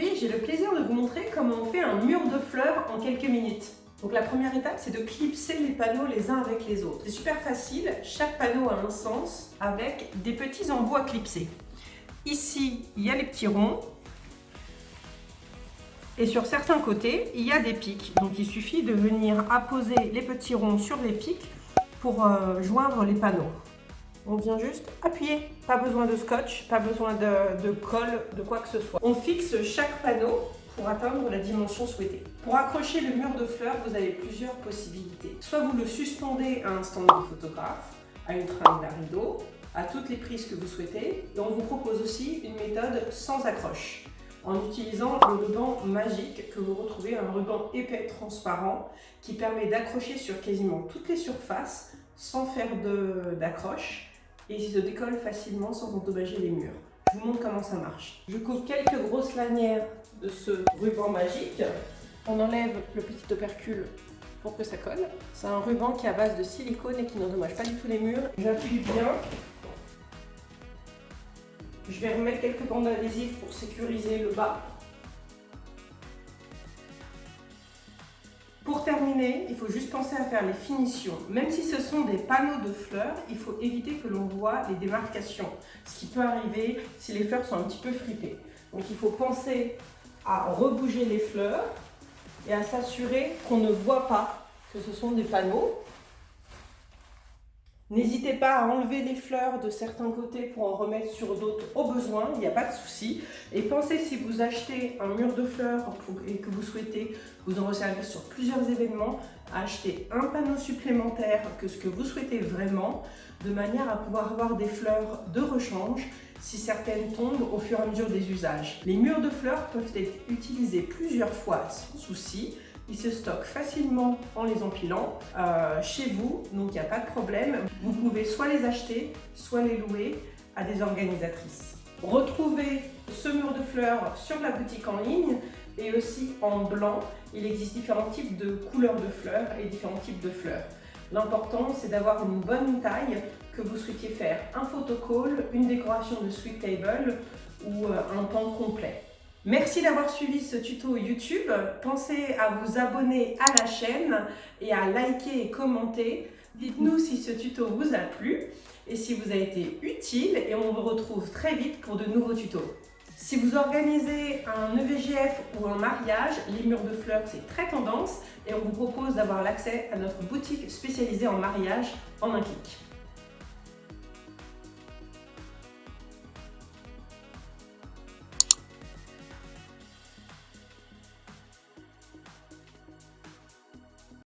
Aujourd'hui, j'ai le plaisir de vous montrer comment on fait un mur de fleurs en quelques minutes. Donc la première étape, c'est de clipser les panneaux les uns avec les autres. C'est super facile, chaque panneau a un sens avec des petits embouts à clipser. Ici, il y a les petits ronds. Et sur certains côtés, il y a des pics. Donc il suffit de venir apposer les petits ronds sur les pics pour joindre les panneaux. On vient juste appuyer, pas besoin de scotch, pas besoin de colle, de quoi que ce soit. On fixe chaque panneau pour atteindre la dimension souhaitée. Pour accrocher le mur de fleurs, vous avez plusieurs possibilités. Soit vous le suspendez à un stand de photographe, à une tringle à rideau, à toutes les prises que vous souhaitez. Et on vous propose aussi une méthode sans accroche, en utilisant le ruban magique que vous retrouvez, un ruban épais transparent qui permet d'accrocher sur quasiment toutes les surfaces sans faire d'accroche et il se décolle facilement sans endommager les murs. Je vous montre comment ça marche. Je coupe quelques grosses lanières de ce ruban magique. On enlève le petit opercule pour que ça colle. C'est un ruban qui est à base de silicone et qui n'endommage pas du tout les murs. J'appuie bien. Je vais remettre quelques bandes adhésives pour sécuriser le bas. Pour terminer, il faut juste penser à faire les finitions. Même si ce sont des panneaux de fleurs, il faut éviter que l'on voit les démarcations. Ce qui peut arriver si les fleurs sont un petit peu fripées. Donc il faut penser à rebouger les fleurs et à s'assurer qu'on ne voit pas que ce sont des panneaux. N'hésitez pas à enlever les fleurs de certains côtés pour en remettre sur d'autres au besoin, il n'y a pas de souci. Et pensez, si vous achetez un mur de fleurs et que vous souhaitez vous en resservir sur plusieurs événements, à acheter un panneau supplémentaire que ce que vous souhaitez vraiment, de manière à pouvoir avoir des fleurs de rechange si certaines tombent au fur et à mesure des usages. Les murs de fleurs peuvent être utilisés plusieurs fois sans souci. Ils se stockent facilement en les empilant chez vous, donc il n'y a pas de problème. Vous pouvez soit les acheter, soit les louer à des organisatrices. Retrouvez ce mur de fleurs sur la boutique en ligne et aussi en blanc. Il existe différents types de couleurs de fleurs et différents types de fleurs. L'important, c'est d'avoir une bonne taille, que vous souhaitiez faire un photocall, une décoration de sweet table ou un pan complet. Merci d'avoir suivi ce tuto YouTube. Pensez à vous abonner à la chaîne et à liker et commenter. Dites-nous si ce tuto vous a plu et si vous a été utile et on vous retrouve très vite pour de nouveaux tutos. Si vous organisez un EVGF ou un mariage, les murs de fleurs c'est très tendance et on vous propose d'avoir l'accès à notre boutique spécialisée en mariage en un clic.